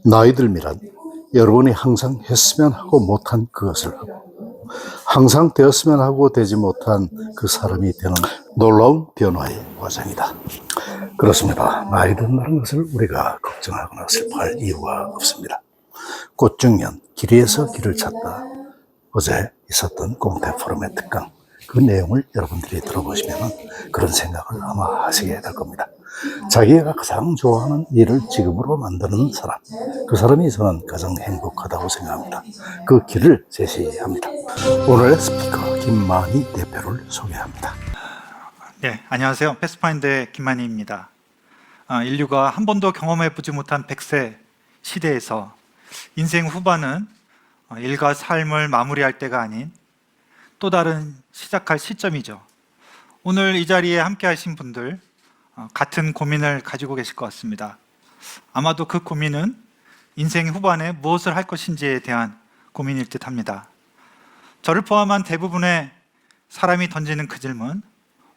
나이 들미란 여러분이 항상 했으면 하고 못한 그것을 하고 항상 되었으면 하고 되지 못한 그 사람이 되는 놀라운 변화의 과정이다. 그렇습니다. 나이 든다는 것을 우리가 걱정하거나 슬퍼할 이유가 없습니다. 꽃중년 길이에서 길을 찾다. 어제 있었던 공태 포럼의 특강, 그 내용을 여러분들이 들어보시면 그런 생각을 아마 하시게 될 겁니다. 자기가 가장 좋아하는 일을 직업으로 만드는 사람, 그 사람이 저는 가장 행복하다고 생각합니다. 그 길을 제시합니다. 오늘의 스피커 김만희 대표를 소개합니다. 네, 안녕하세요. 패스파인더의 김만희입니다. 인류가 한 번도 경험해보지 못한 100세 시대에서 인생 후반은 일과 삶을 마무리할 때가 아닌 또 다른 시작할 시점이죠. 오늘 이 자리에 함께 하신 분들 같은 고민을 가지고 계실 것 같습니다. 아마도 그 고민은 인생 후반에 무엇을 할 것인지에 대한 고민일 듯 합니다. 저를 포함한 대부분의 사람이 던지는 그 질문,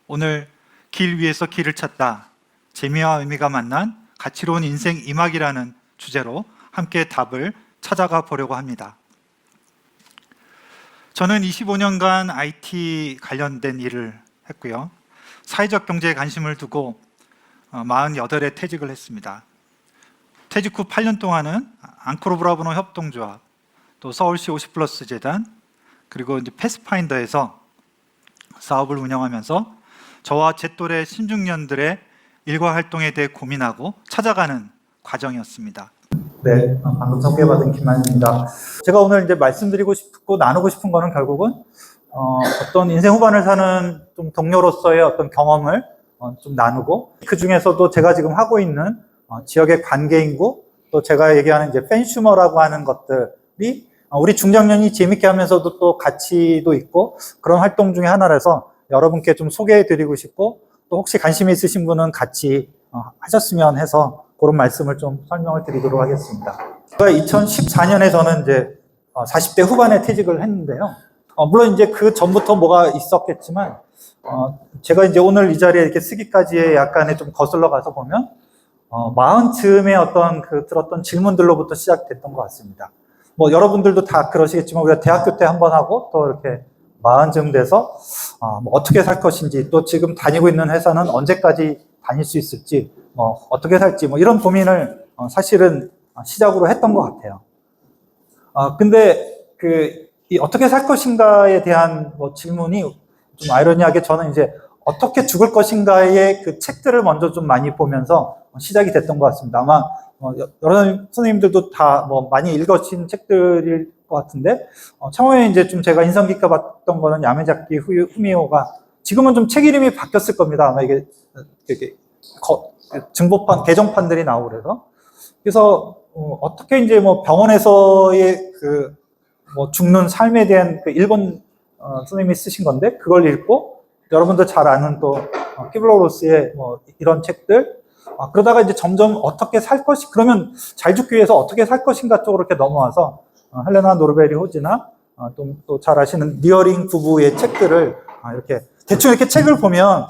오늘 길 위에서 길을 찾다, 재미와 의미가 만난 가치로운 인생 이막이라는 주제로 함께 답을 찾아가 보려고 합니다. 저는 25년간 IT 관련된 일을 했고요. 사회적 경제에 관심을 두고 48에 퇴직을 했습니다. 퇴직 후 8년 동안은 앙코르브라보노 협동조합, 또 서울시 50플러스 재단, 그리고 이제 패스파인더에서 사업을 운영하면서 저와 제 또래 신중년들의 일과 활동에 대해 고민하고 찾아가는 과정이었습니다. 네, 방금 소개받은 김만희입니다. 제가 오늘 이제 말씀드리고 싶고 나누고 싶은 거는 결국은 어떤 인생 후반을 사는 좀 동료로서의 어떤 경험을 좀 나누고, 그 중에서도 제가 지금 하고 있는 지역의 관계인구, 또 제가 얘기하는 이제 팬슈머라고 하는 것들이 우리 중장년이 재밌게 하면서도 또 가치도 있고 그런 활동 중에 하나라서 여러분께 좀 소개해드리고 싶고, 또 혹시 관심이 있으신 분은 같이 하셨으면 해서 그런 말씀을 좀 설명을 드리도록 하겠습니다. 2014년에 저는 이제 40대 후반에 퇴직을 했는데요. 물론 이제 그 전부터 뭐가 있었겠지만, 제가 이제 오늘 이 자리에 이렇게 쓰기까지의 약간의 좀 거슬러 가서 보면, 40즈음의 어떤 그 들었던 질문들로부터 시작됐던 것 같습니다. 뭐 여러분들도 다 그러시겠지만, 우리가 대학교 때 한번 하고, 또 이렇게 40즈음 돼서, 뭐 어떻게 살 것인지, 또 지금 다니고 있는 회사는 언제까지 다닐 수 있을지, 뭐 어떻게 살지, 뭐 이런 고민을 사실은 시작으로 했던 것 같아요. 근데 이 어떻게 살 것인가에 대한 뭐 질문이 좀 아이러니하게 저는 이제 어떻게 죽을 것인가의 그 책들을 먼저 좀 많이 보면서 시작이 됐던 것 같습니다. 아마 여러 선생님들도 다 뭐 많이 읽으신 책들일 것 같은데, 처음에 이제 좀 제가 인상 깊게 봤던 거는 야메자키 후미오가, 지금은 좀 책 이름이 바뀌었을 겁니다. 아마 이게 증보판, 개정판들이 나오고 그래서 어떻게 이제 뭐 병원에서의 그 뭐 죽는 삶에 대한 그 일본 선생님이 쓰신 건데, 그걸 읽고 여러분도 잘 아는 또 키블로로스의 뭐 이런 책들, 그러다가 이제 점점 어떻게 살 것이, 그러면 잘 죽기 위해서 어떻게 살 것인가 쪽으로 이렇게 넘어와서 헬레나 노르베리 호지나 또 잘 아시는 니어링 부부의 책들을 이렇게 대충 이렇게 책을 보면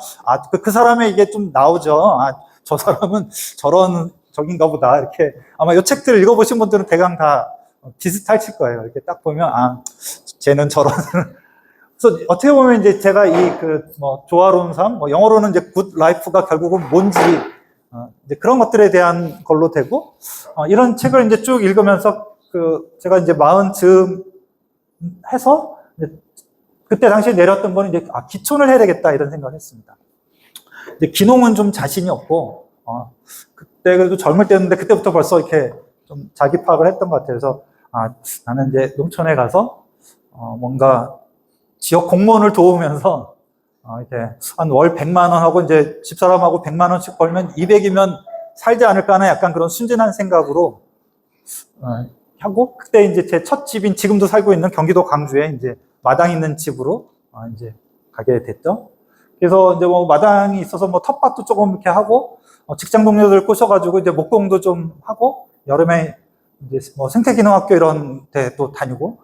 그 사람의 이게 좀 나오죠. 저 사람은 저런 적인가 보다, 이렇게. 아마 이 책들을 읽어보신 분들은 대강 다 비슷하실 거예요. 이렇게 딱 보면 쟤는 저런. 그래서 어떻게 보면 이제 제가 뭐 조화로운 삶, 뭐 영어로는 이제 굿 라이프가 결국은 뭔지, 이제 그런 것들에 대한 걸로 되고, 이런 책을 이제 쭉 읽으면서 제가 이제 40즈음 해서 이제 그때 당시에 내렸던 거는 이제 기촌을 해야 되겠다, 이런 생각을 했습니다. 이제 기농은 좀 자신이 없고, 그때 그래도 젊을 때였는데 그때부터 벌써 이렇게 좀 자기 파악을 했던 것 같아요. 그래서 나는 이제 농촌에 가서 뭔가 지역 공무원을 도우면서 이렇게 한 월 100만 원 하고 이제 집사람하고 100만 원씩 벌면 200이면 살지 않을까 하는 약간 그런 순진한 생각으로 하고, 그때 이제 제 첫 집인, 지금도 살고 있는 경기도 광주에 이제 마당 있는 집으로 이제 가게 됐죠. 그래서 이제 뭐 마당이 있어서 뭐 텃밭도 조금 이렇게 하고, 직장 동료들 꼬셔가지고 이제 목공도 좀 하고, 여름에 이제 뭐 생태기능학교 이런 데 또 다니고,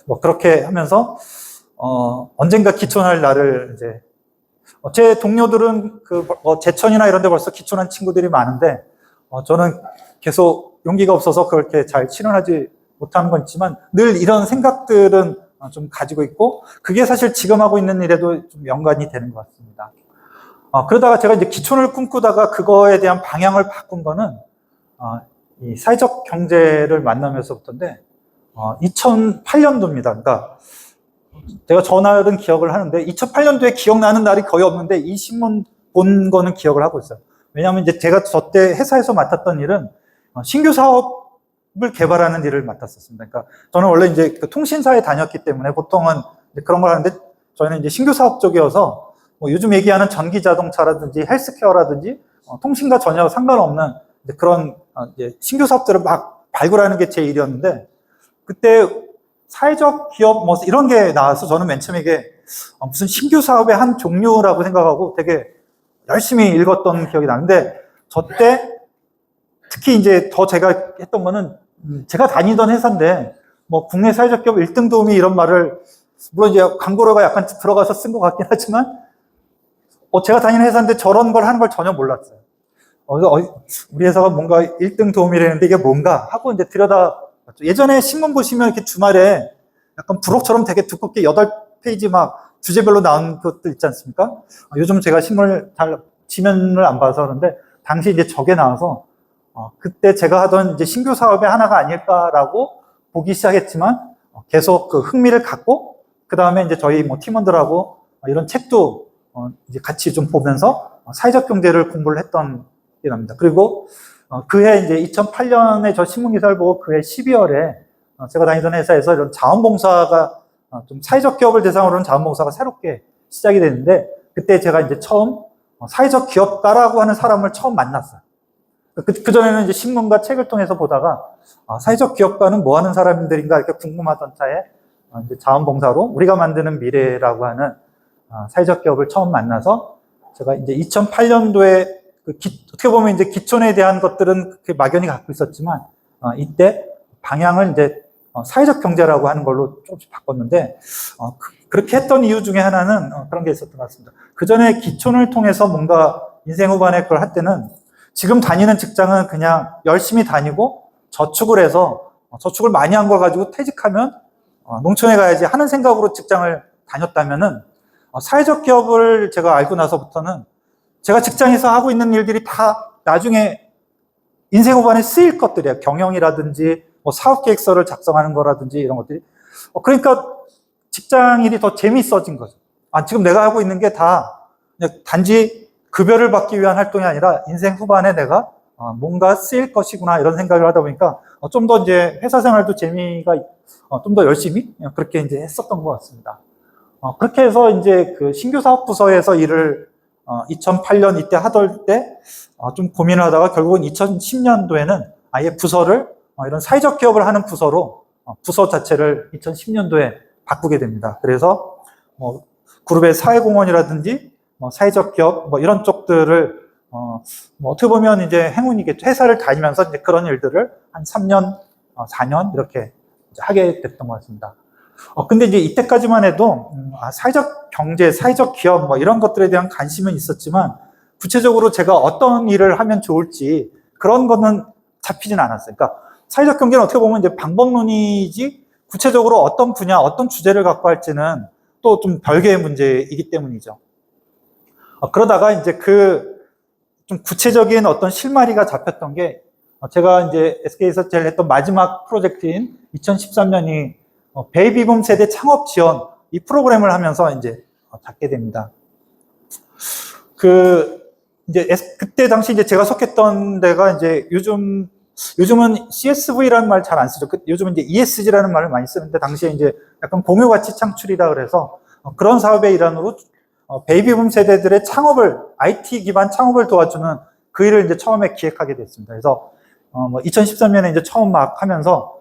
뭐 그렇게 하면서, 언젠가 기촌할 날을 이제, 제 동료들은 제천이나 이런 데 벌써 기촌한 친구들이 많은데, 저는 계속 용기가 없어서 그렇게 잘 실현하지 못하는 건 있지만 늘 이런 생각들은 좀 가지고 있고 그게 사실 지금 하고 있는 일에도 좀 연관이 되는 것 같습니다. 그러다가 제가 이제 기촌을 꿈꾸다가 그거에 대한 방향을 바꾼 거는 이 사회적 경제를 만나면서부터인데 2008년도입니다. 그러니까 제가 전날은 기억을 하는데 2008년도에 기억나는 날이 거의 없는데 이 신문 본 거는 기억을 하고 있어요. 왜냐하면 이제 제가 저때 회사에서 맡았던 일은 신규 사업을 개발하는 일을 맡았었습니다. 그러니까 저는 원래 이제 그 통신사에 다녔기 때문에 보통은 그런 걸 하는데 저희는 이제 신규 사업 쪽이어서 뭐 요즘 얘기하는 전기 자동차라든지 헬스케어라든지 통신과 전혀 상관없는 그런 이제 신규 사업들을 막 발굴하는 게 제 일이었는데 그때 사회적 기업 뭐 이런 게 나와서 저는 맨 처음에 이게 무슨 신규 사업의 한 종류라고 생각하고 되게 열심히 읽었던 기억이 나는데 저때 특히 이제 더 제가 했던 거는 제가 다니던 회사인데 뭐 국내 사회적 기업 1등 도우미 이런 말을 물론 이제 광고로가 약간 들어가서 쓴 것 같긴 하지만 제가 다니는 회사인데 저런 걸 하는 걸 전혀 몰랐어요. 그래서 우리 회사가 뭔가 1등 도우미라는데 이게 뭔가 하고 이제 예전에 신문 보시면 이렇게 주말에 약간 부록처럼 되게 두껍게 8페이지 막 주제별로 나온 것들 있지 않습니까? 요즘 제가 신문을 잘 지면을 안 봐서 그런데 당시 이제 저게 나와서 그때 제가 하던 이제 신규 사업의 하나가 아닐까라고 보기 시작했지만 계속 그 흥미를 갖고 그 다음에 이제 저희 뭐 팀원들하고 이런 책도 이제 같이 좀 보면서 사회적 경제를 공부를 했던 게 납니다. 그리고 그해 이제 2008년에 저 신문 기사를 보고 그해 12월에 제가 다니던 회사에서 이런 자원봉사가 좀 사회적 기업을 대상으로 한 자원봉사가 새롭게 시작이 됐는데 그때 제가 이제 처음 사회적 기업가라고 하는 사람을 처음 만났어요. 그전에는 이제 신문과 책을 통해서 보다가 사회적 기업가는 뭐 하는 사람들인가 이렇게 궁금하던 차에 이제 자원봉사로 우리가 만드는 미래라고 하는 사회적 기업을 처음 만나서 제가 이제 2008년도에 어떻게 보면 이제 기촌에 대한 것들은 그렇게 막연히 갖고 있었지만 이때 방향을 이제 사회적 경제라고 하는 걸로 조금씩 바꿨는데 그렇게 했던 이유 중에 하나는 그런 게 있었던 것 같습니다. 그 전에 기촌을 통해서 뭔가 인생 후반에 그걸 할 때는 지금 다니는 직장은 그냥 열심히 다니고 저축을 해서 저축을 많이 한 걸 가지고 퇴직하면 농촌에 가야지 하는 생각으로 직장을 다녔다면은 사회적 기업을 제가 알고 나서부터는 제가 직장에서 하고 있는 일들이 다 나중에 인생 후반에 쓰일 것들이에요. 경영이라든지 뭐 사업계획서를 작성하는 거라든지 이런 것들이. 그러니까 직장 일이 더 재밌어진 거죠. 지금 내가 하고 있는 게 다 단지 급여를 받기 위한 활동이 아니라 인생 후반에 내가 뭔가 쓰일 것이구나 이런 생각을 하다 보니까 좀 더 이제 회사 생활도 재미가 좀 더 열심히 그렇게 이제 했었던 것 같습니다. 그렇게 해서 이제 그 신규 사업 부서에서 일을 2008년 이때 하던 때 좀 고민을 하다가 결국은 2010년도에는 아예 부서를 이런 사회적 기업을 하는 부서로 부서 자체를 2010년도에 바꾸게 됩니다. 그래서 뭐 그룹의 사회공헌이라든지 사회적 기업 이런 쪽들을 어떻게 보면 이제 행운이겠죠. 회사를 다니면서 이제 그런 일들을 한 3년, 4년 이렇게 이제 하게 됐던 것 같습니다. 근데 이제 이때까지만 해도 사회적 경제, 사회적 기업 이런 것들에 대한 관심은 있었지만 구체적으로 제가 어떤 일을 하면 좋을지 그런 거는 잡히진 않았어요. 그러니까 사회적 경제는 어떻게 보면 이제 방법론이지 구체적으로 어떤 분야, 어떤 주제를 갖고 할지는 또 좀 별개의 문제이기 때문이죠. 그러다가 이제 좀 구체적인 어떤 실마리가 잡혔던 게 제가 이제 SK에서 제일 했던 마지막 프로젝트인 2013년이 베이비붐 세대 창업 지원 이 프로그램을 하면서 이제 잡게 됩니다. 이제 그때 당시 이제 제가 속했던 데가 이제 요즘은 CSV라는 말 잘 안 쓰죠. 요즘은 이제 ESG라는 말을 많이 쓰는데 당시에 이제 약간 공유 가치 창출이다 그래서 그런 사업의 일환으로 베이비붐 세대들의 창업을 IT 기반 창업을 도와주는 그 일을 이제 처음에 기획하게 됐습니다. 그래서 2013년에 이제 처음 막 하면서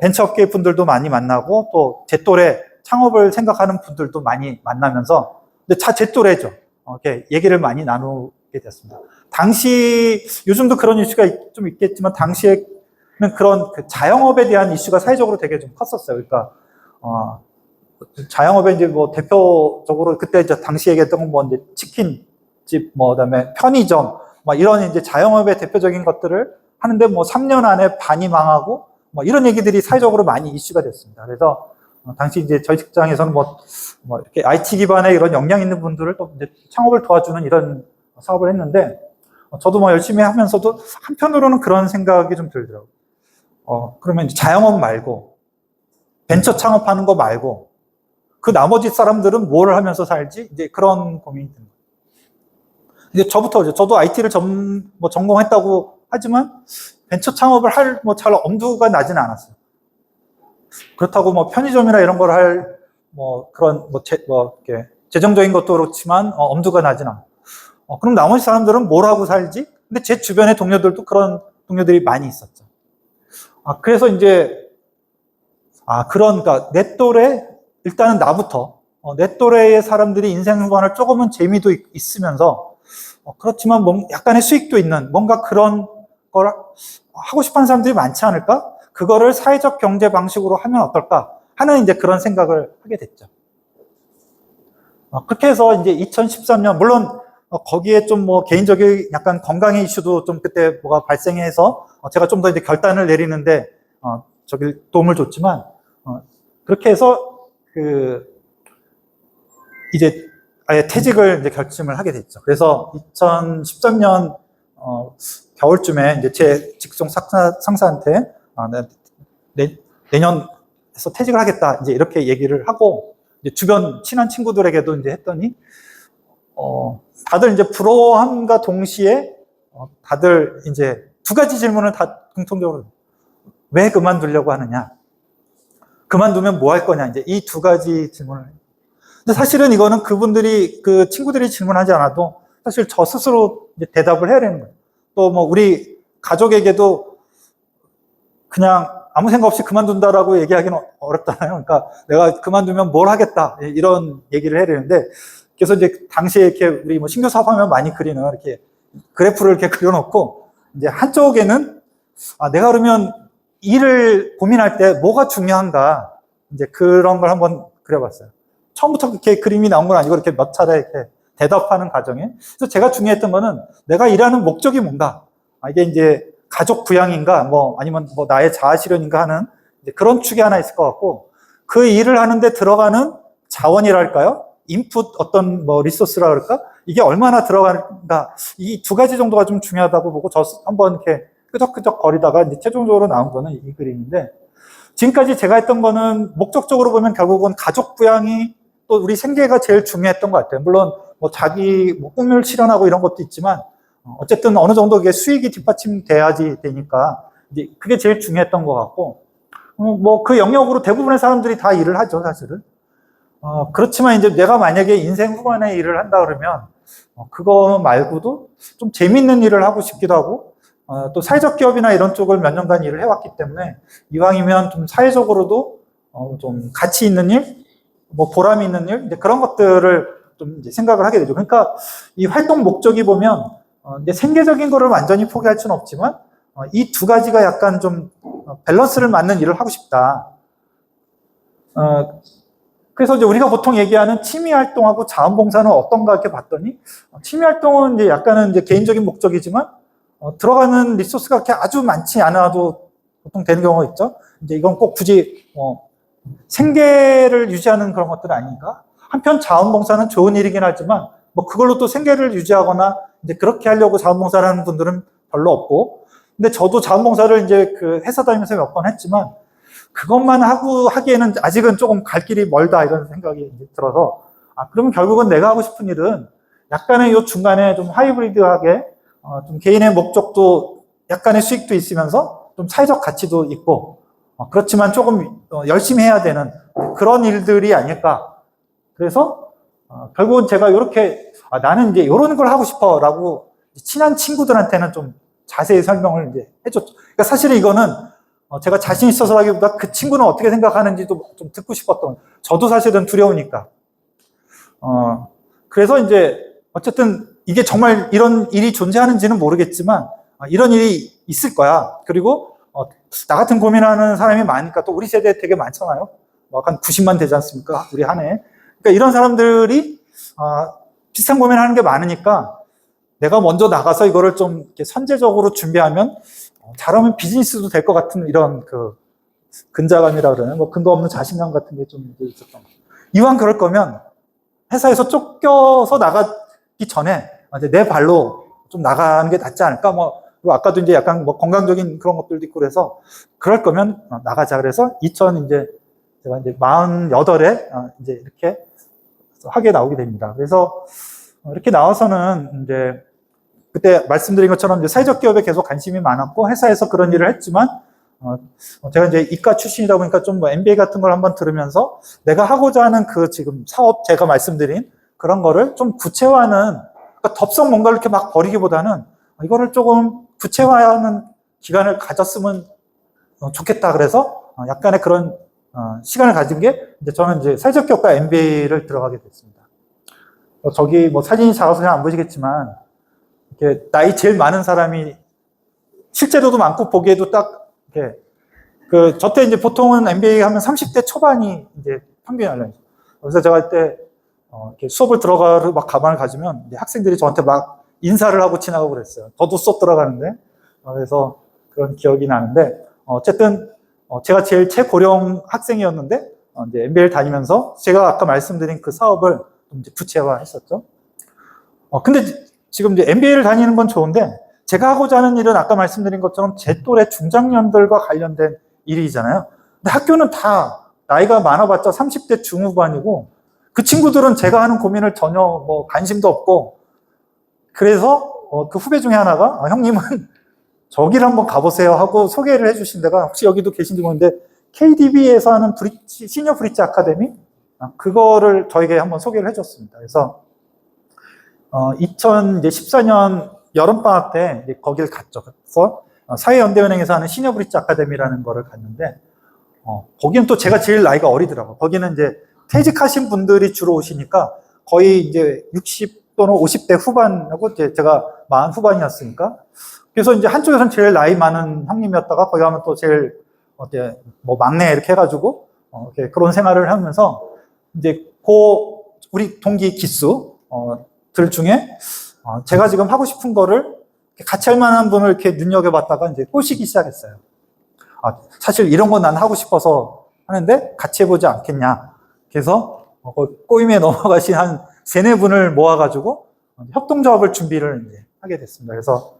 벤처업계 분들도 많이 만나고 또 제 또래 창업을 생각하는 분들도 많이 만나면서 근데 제 또래죠. 이렇게 얘기를 많이 나누게 됐습니다. 당시 요즘도 그런 이슈가 좀 있겠지만 당시에는 그런 자영업에 대한 이슈가 사회적으로 되게 좀 컸었어요. 그러니까 자영업에 이제 대표적으로 그때 이제 당시 얘기했던 건 이제 치킨집 그다음에 편의점 이런 이제 자영업의 대표적인 것들을 하는데 뭐 3년 안에 반이 망하고 뭐 이런 얘기들이 사회적으로 많이 이슈가 됐습니다. 그래서 당시 이제 저희 직장에서는 뭐 이렇게 IT 기반의 이런 역량 있는 분들을 또 이제 창업을 도와주는 이런 사업을 했는데, 저도 뭐 열심히 하면서도 한편으로는 그런 생각이 좀 들더라고요. 그러면 이제 자영업 말고 벤처 창업하는 거 말고 그 나머지 사람들은 뭘 하면서 살지? 이제 그런 고민이 듭니다. 이제 저도 IT를 전공했다고 하지만 벤처 창업을 할 잘 엄두가 나지는 않았어요. 그렇다고 뭐 편의점이나 이런 걸 할 그런 이렇게 재정적인 것도 그렇지만 엄두가 나진 않아요. 그럼 나머지 사람들은 뭘 하고 살지? 근데 제 주변의 동료들도 그런 동료들이 많이 있었죠. 그래서 이제 그러니까 내 또래, 일단은 나부터 내 또래의 사람들이 인생 후반을 조금은 재미도 있으면서 그렇지만 약간의 수익도 있는 뭔가 그런 걸 하고 싶어하는 사람들이 많지 않을까? 그거를 사회적 경제 방식으로 하면 어떨까? 하는 이제 그런 생각을 하게 됐죠. 그렇게 해서 이제 2013년, 물론 거기에 좀 개인적인 약간 건강의 이슈도 좀 그때 뭐가 발생해서 제가 좀 더 이제 결단을 내리는데 저기 도움을 줬지만, 그렇게 해서 이제 아예 퇴직을 이제 결심을 하게 됐죠. 그래서 2013년 겨울쯤에 이제 제 직속 상사한테 내년에서 퇴직을 하겠다 이제 이렇게 얘기를 하고, 이제 주변 친한 친구들에게도 이제 했더니 다들 이제 부러워함과 동시에 다들 이제 두 가지 질문을 다 공통적으로, 왜 그만두려고 하느냐, 그만두면 뭐 할 거냐, 이제 이 두 가지 질문을. 근데 사실은 이거는 그 친구들이 질문하지 않아도 사실 저 스스로 이제 대답을 해야 되는 거예요. 또 우리 가족에게도 그냥 아무 생각 없이 그만둔다라고 얘기하기는 어렵잖아요. 그러니까 내가 그만두면 뭘 하겠다, 이런 얘기를 해야 되는데, 그래서 이제 당시에 이렇게 우리 신규 사업하면 많이 그리는 이렇게 그래프를 이렇게 그려놓고, 이제 한쪽에는 내가 그러면 일을 고민할 때 뭐가 중요한가, 이제 그런 걸 한번 그려봤어요. 처음부터 그렇게 그림이 나온 건 아니고 이렇게 몇 차례 이렇게 대답하는 과정에. 그래서 제가 중요했던 거는 내가 일하는 목적이 뭔가, 이게 이제 가족 부양인가, 아니면 나의 자아 실현인가 하는 이제 그런 축이 하나 있을 것 같고, 그 일을 하는데 들어가는 자원이랄까요? 인풋 어떤 리소스라 그럴까? 이게 얼마나 들어가는가? 이 두 가지 정도가 좀 중요하다고 보고 저 한번 이렇게 끄적끄적 거리다가 이제 최종적으로 나온 거는 이 그림인데, 지금까지 제가 했던 거는 목적적으로 보면 결국은 가족 부양이 또 우리 생계가 제일 중요했던 것 같아요. 물론 자기 꿈을 실현하고 이런 것도 있지만 어쨌든 어느 정도 그게 수익이 뒷받침돼야지 되니까 이제 그게 제일 중요했던 것 같고, 그 영역으로 대부분의 사람들이 다 일을 하죠, 사실은. 그렇지만 이제 내가 만약에 인생 후반에 일을 한다 그러면 그거 말고도 좀 재밌는 일을 하고 싶기도 하고, 또 사회적 기업이나 이런 쪽을 몇 년간 일을 해왔기 때문에 이왕이면 좀 사회적으로도 좀 가치 있는 일, 보람이 있는 일, 이제 그런 것들을 좀 이제 생각을 하게 되죠. 그러니까 이 활동 목적이 보면 이제 생계적인 거를 완전히 포기할 수는 없지만 이 두 가지가 약간 좀 밸런스를 맞는 일을 하고 싶다. 그래서 이제 우리가 보통 얘기하는 취미 활동하고 자원봉사는 어떤가 이렇게 봤더니, 취미 활동은 이제 약간은 이제 개인적인 목적이지만 들어가는 리소스가 그렇게 아주 많지 않아도 보통 되는 경우가 있죠. 이제 이건 꼭 굳이 생계를 유지하는 그런 것들은 아닌가. 한편 자원봉사는 좋은 일이긴 하지만 그걸로 또 생계를 유지하거나 이제 그렇게 하려고 자원봉사를 하는 분들은 별로 없고, 근데 저도 자원봉사를 이제 그 회사 다니면서 몇 번 했지만 그것만 하기에는 아직은 조금 갈 길이 멀다, 이런 생각이 들어서, 그러면 결국은 내가 하고 싶은 일은 약간의 요 중간에 좀 하이브리드하게 좀 개인의 목적도 약간의 수익도 있으면서 좀 사회적 가치도 있고, 그렇지만 조금 열심히 해야 되는 그런 일들이 아닐까. 그래서 결국은 제가 이렇게 나는 이제 이런 걸 하고 싶어라고 친한 친구들한테는 좀 자세히 설명을 이제 해줬죠. 그러니까 사실은 이거는 제가 자신 있어서라기보다 그 친구는 어떻게 생각하는지도 좀 듣고 싶었던, 저도 사실은 두려우니까. 그래서 이제 어쨌든 이게 정말 이런 일이 존재하는지는 모르겠지만 이런 일이 있을 거야. 그리고 나 같은 고민하는 사람이 많으니까, 또 우리 세대 되게 많잖아요. 한 90만 되지 않습니까? 우리 한 해. 그러니까 이런 사람들이 비슷한 고민하는 게 많으니까 내가 먼저 나가서 이거를 좀 이렇게 선제적으로 준비하면 잘하면 비즈니스도 될 것 같은 이런 그 근자감이라 그러나 뭐 근거 없는 자신감 같은 게 좀 있었던 거죠. 이왕 그럴 거면 회사에서 쫓겨서 나가기 전에 이제 내 발로 좀 나가는 게 낫지 않을까? 뭐 그리고 아까도 이제 약간 뭐 건강적인 그런 것들도 있고 그래서 그럴 거면 나가자. 그래서 제가 이제 48에 이제 이렇게 하게 나오게 됩니다. 그래서 이렇게 나와서는 이제 그때 말씀드린 것처럼 이제 사회적 기업에 계속 관심이 많았고 회사에서 그런 일을 했지만 제가 이제 이과 출신이다 보니까 좀 뭐 MBA 같은 걸 한번 들으면서 내가 하고자 하는 그 지금 사업 제가 말씀드린 그런 거를 좀 구체화하는 그러니까 덥석 뭔가를 이렇게 막 버리기보다는 이거를 조금 구체화하는 기간을 가졌으면 좋겠다. 그래서 약간의 그런 시간을 가진 게 이제 저는 이제 사회적 기업과 MBA를 들어가게 됐습니다. 저기 뭐 사진이 작아서 잘 안 보시겠지만 이렇게 나이 제일 많은 사람이 실제로도 많고 보기에도 딱 이렇게 저때 이제 보통은 MBA 하면 30대 초반이 이제 평균이 알려요. 그래서 제가 그때 이렇게 수업을 들어가러 막 가방을 가지면 이제 학생들이 저한테 막 인사를 하고 지나가고 그랬어요. 저도 수업 들어가는데 그래서 그런 기억이 나는데 어쨌든 제가 제일 최고령 학생이었는데 이제 MBA를 다니면서 제가 아까 말씀드린 그 사업을 좀 이제 구체화했었죠. 근데 지금 이제 MBA를 다니는 건 좋은데 제가 하고자 하는 일은 아까 말씀드린 것처럼 제 또래 중장년들과 관련된 일이잖아요. 근데 학교는 다 나이가 많아봤자 30대 중후반이고 그 친구들은 제가 하는 고민을 전혀 뭐 관심도 없고 그래서 그 후배 중에 하나가 형님은 저기를 한번 가보세요 하고 소개를 해주신 데가 혹시 여기도 계신지 모르는데 KDB에서 하는 시니어 브릿지 아카데미 그거를 저에게 한번 소개를 해줬습니다. 그래서 2014년 여름방학 때 이제 거기를 갔죠. 그래서 사회연대은행에서 하는 시니어 브릿지 아카데미라는 거를 갔는데 거기는 또 제가 제일 나이가 어리더라고요. 거기는 이제 퇴직하신 분들이 주로 오시니까 거의 이제 60 또는 50대 후반하고 이제 제가 40 후반이었으니까 그래서 이제 한쪽에서는 제일 나이 많은 형님이었다가 거기 가면 또 제일 뭐 막내 이렇게 해가지고 이렇게 그런 생활을 하면서 이제 우리 동기 기수들 중에 제가 지금 하고 싶은 거를 같이 할 만한 분을 이렇게 눈여겨봤다가 이제 꼬시기 시작했어요. 사실 이런 거 난 하고 싶어서 하는데 같이 해보지 않겠냐. 그래서 꼬임에 넘어가신 한 3-4분을 모아가지고 협동조합을 준비를 이제 하게 됐습니다. 그래서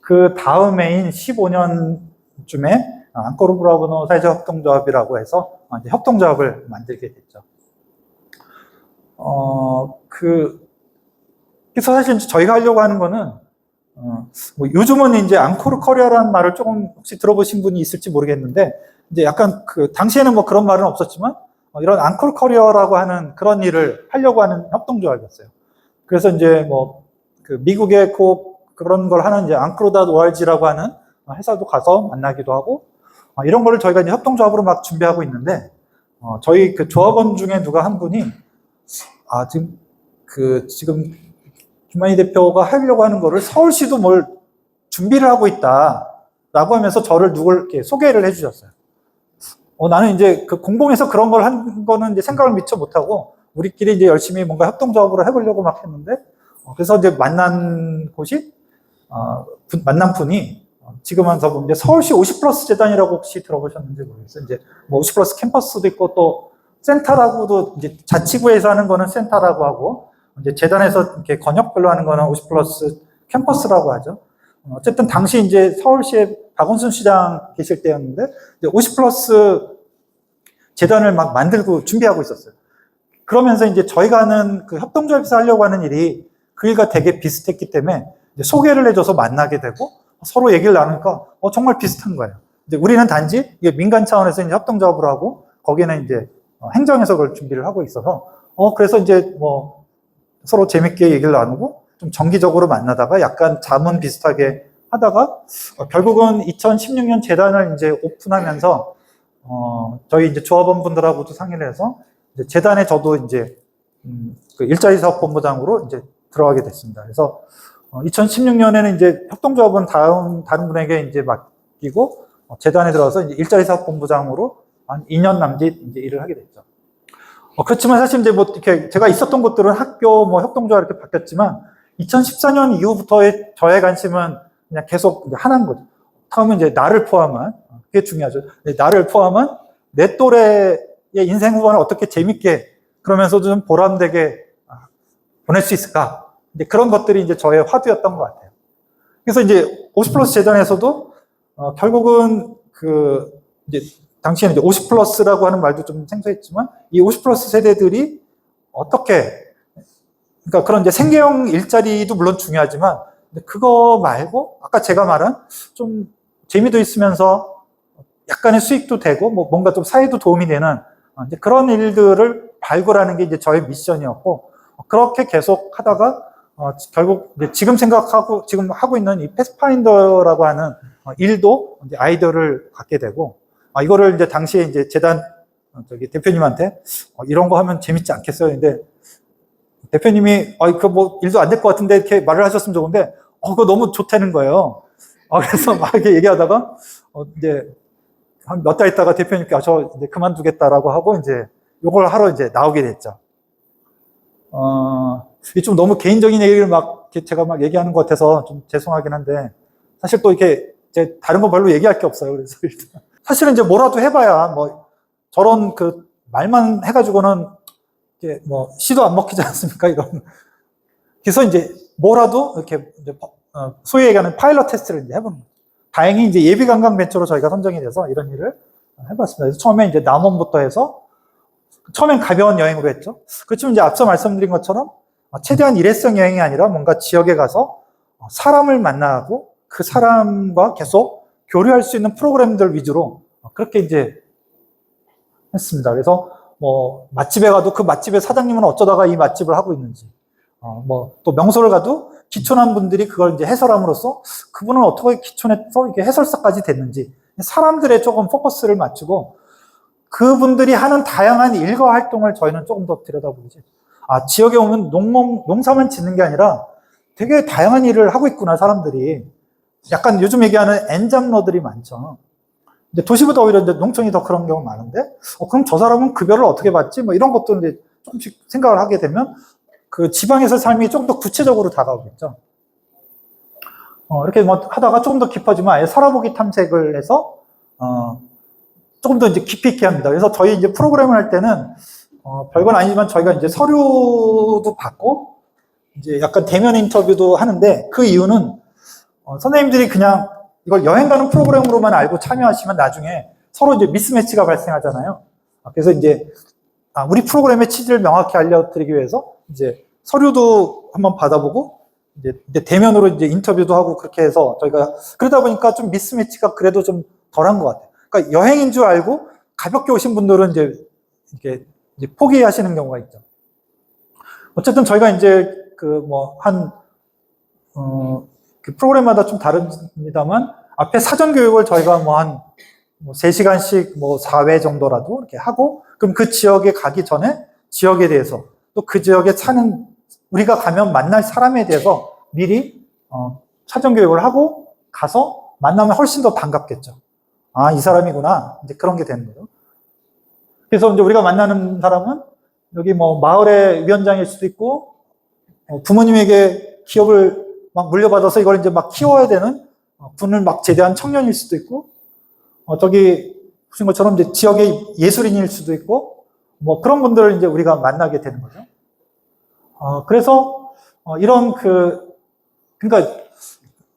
그 다음 해인 15년쯤에 앙코르브라그노 사회적 협동조합이라고 해서 이제 협동조합을 만들게 됐죠. 그래서 사실 저희가 하려고 하는 거는 뭐 요즘은 이제 앙코르 커리어라는 말을 조금 혹시 들어보신 분이 있을지 모르겠는데 이제 약간 당시에는 뭐 그런 말은 없었지만 이런 앙코르 커리어라고 하는 그런 일을 하려고 하는 협동조합이었어요. 그래서 이제 뭐 미국의 그런 걸 하는 이제 앙코르.org라고 하는 회사도 가서 만나기도 하고 이런 거를 저희가 이제 협동조합으로 막 준비하고 있는데 저희 그 조합원 중에 누가 한 분이 지금 김만희 대표가 하려고 하는 거를 서울시도 뭘 준비를 하고 있다라고 하면서 저를 이렇게 소개를 해주셨어요. 나는 이제 그 공공에서 그런 걸 한 거는 이제 생각을 미처 못하고 우리끼리 이제 열심히 뭔가 협동조합으로 해보려고 막 했는데 그래서 이제 만난 분이 지금 한 저분 이제 서울시 50플러스 재단이라고 혹시 들어보셨는지 모르겠어요. 이제 뭐 50플러스 캠퍼스도 있고 또 센터라고도 이제 자치구에서 하는 거는 센터라고 하고 이제 재단에서 이렇게 권역별로 하는 거는 50플러스 캠퍼스라고 하죠. 어쨌든 당시 이제 서울시에 박원순 시장 계실 때였는데 이제 50플러스 재단을 막 만들고 준비하고 있었어요. 그러면서 이제 저희가 하는 그 협동조합에서 하려고 하는 일이 그 일과 되게 비슷했기 때문에 이제 소개를 해줘서 만나게 되고 서로 얘기를 나누니까 정말 비슷한 거예요. 이제 우리는 단지 이게 민간 차원에서 이제 협동조합을 하고 거기는 이제 행정에서 그걸 준비를 하고 있어서 그래서 이제 뭐 서로 재밌게 얘기를 나누고 좀 정기적으로 만나다가 약간 자문 비슷하게 하다가 결국은 2016년 재단을 이제 오픈하면서 저희 이제 조합원분들하고도 상의를 해서 이제 재단에 저도 이제 그 일자리 사업 본부장으로 이제 들어가게 됐습니다. 그래서 2016년에는 이제 협동조합은 다른 분에게 이제 맡기고 재단에 들어가서 이제 일자리 사업 본부장으로 한 2년 남짓 이제 일을 하게 됐죠. 그렇지만 사실 이제 뭐 이렇게 제가 있었던 곳들은 학교 뭐 협동조합 이렇게 바뀌었지만 2014년 이후부터의 저의 관심은 그냥 계속 이제 하나인 거죠. 그러면 이제 나를 포함한, 그게 중요하죠. 나를 포함한 내 또래의 인생 후반을 어떻게 재밌게 그러면서도 좀 보람되게 보낼 수 있을까? 이제 그런 것들이 이제 저의 화두였던 것 같아요. 그래서 이제 50 플러스 재단에서도 결국은 이제 당시에는 이제 50 플러스라고 하는 말도 좀 생소했지만 이 50 플러스 세대들이 어떻게, 그러니까 그런 이제 생계형 일자리도 물론 중요하지만 근데 그거 말고 아까 제가 말한 좀 재미도 있으면서 약간의 수익도 되고 뭐 뭔가 좀 사회도 도움이 되는 이제 그런 일들을 발굴하는 게 이제 저의 미션이었고 그렇게 계속 하다가 결국 이제 지금 생각하고 지금 하고 있는 이 패스파인더라고 하는 일도 이제 아이디어를 갖게 되고 이거를 이제 당시에 이제 재단 대표님한테 이런 거 하면 재밌지 않겠어요? 근데 대표님이 그 뭐 일도 안 될 것 같은데 이렇게 말을 하셨으면 좋은데 그거 너무 좋다는 거예요. 그래서 막 이렇게 얘기하다가 이제 한 몇 달 있다가 대표님께 저 이제 그만두겠다라고 하고 이제 요걸 하러 이제 나오게 됐죠. 이게 좀 너무 개인적인 얘기를 막 제가 막 얘기하는 것 같아서 좀 죄송하긴 한데 사실 또 이렇게 이제 다른 거 별로 얘기할 게 없어요. 그래서 일단 사실은 이제 뭐라도 해봐야 뭐 저런 그 말만 해가지고는 이게 뭐 씨도 안 먹히지 않습니까? 이런. 그래서 이제 뭐라도 이렇게 이제 소위 얘기하는 파일럿 테스트를 이제 해보는 거죠. 다행히 이제 예비 관광 벤처로 저희가 선정이 돼서 이런 일을 해봤습니다. 그래서 처음에 이제 남원부터 해서 처음엔 가벼운 여행으로 했죠. 그렇지만 이제 앞서 말씀드린 것처럼 최대한 일회성 여행이 아니라 뭔가 지역에 가서 사람을 만나고 그 사람과 계속 교류할 수 있는 프로그램들 위주로 그렇게 이제 했습니다. 그래서 뭐 맛집에 가도 그 맛집의 사장님은 어쩌다가 이 맛집을 하고 있는지, 뭐 또 명소를 가도 기촌한 분들이 그걸 이제 해설함으로써 그분은 어떻게 기촌에서 이게 해설사까지 됐는지 사람들의 조금 포커스를 맞추고 그분들이 하는 다양한 일과 활동을 저희는 조금 더 들여다보지. 지역에 오면 농사만 짓는 게 아니라 되게 다양한 일을 하고 있구나, 사람들이. 약간 요즘 얘기하는 엔잡러들이 많죠. 이제 도시보다 오히려 이제 농촌이 더 그런 경우가 많은데, 그럼 저 사람은 급여를 어떻게 받지? 뭐 이런 것도 이제 조금씩 생각을 하게 되면 그 지방에서 삶이 조금 더 구체적으로 다가오겠죠. 이렇게 뭐 하다가 조금 더 깊어지면 아예 살아보기 탐색을 해서, 조금 더 이제 깊이 있게 합니다. 그래서 저희 이제 프로그램을 할 때는, 별건 아니지만 저희가 이제 서류도 받고, 이제 약간 대면 인터뷰도 하는데, 그 이유는, 선생님들이 그냥 이걸 여행 가는 프로그램으로만 알고 참여하시면 나중에 서로 이제 미스매치가 발생하잖아요. 그래서 이제, 우리 프로그램의 취지를 명확히 알려드리기 위해서, 이제 서류도 한번 받아보고, 이제 대면으로 이제 인터뷰도 하고 그렇게 해서 저희가, 그러다 보니까 좀 미스매치가 그래도 좀 덜한 것 같아요. 그러니까 여행인 줄 알고 가볍게 오신 분들은 이제 이렇게 이제 포기하시는 경우가 있죠. 어쨌든 저희가 이제 그 프로그램마다 좀 다릅니다만 앞에 사전 교육을 저희가 한 3시간씩 4회 정도라도 이렇게 하고 그럼 그 지역에 가기 전에 지역에 대해서 또 그 지역에 사는 우리가 가면 만날 사람에 대해서 미리 사전 교육을 하고 가서 만나면 훨씬 더 반갑겠죠. 이 사람이구나. 이제 그런 게 되는 거죠. 그래서 이제 우리가 만나는 사람은 여기 마을의 위원장일 수도 있고, 부모님에게 기업을 막 물려받아서 이걸 이제 막 키워야 되는 분을 막 제대한 청년일 수도 있고, 저기 보신 것처럼 이제 지역의 예술인일 수도 있고, 그런 분들을 이제 우리가 만나게 되는 거죠. 그래서 이런 그러니까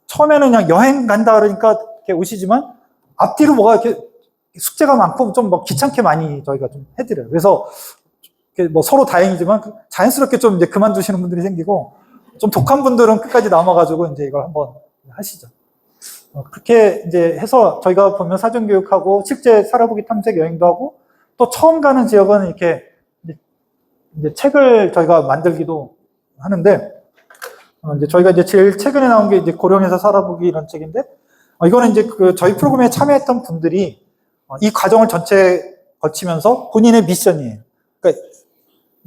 처음에는 그냥 여행 간다 그러니까 이렇게 오시지만 앞뒤로 뭐가 이렇게 숙제가 많고 좀 귀찮게 많이 저희가 좀 해드려요. 그래서 서로 다행이지만 자연스럽게 좀 이제 그만두시는 분들이 생기고 좀 독한 분들은 끝까지 남아가지고 이제 이걸 한번 하시죠. 그렇게 이제 해서 저희가 보면 사전교육하고 실제 살아보기 탐색 여행도 하고 또 처음 가는 지역은 이렇게 이제 책을 저희가 만들기도 하는데 이제 저희가 이제 제일 최근에 나온 게 이제 고령에서 살아보기 이런 책인데 이거는 이제 저희 프로그램에 참여했던 분들이 이 과정을 전체 거치면서 본인의 미션이에요. 그러니까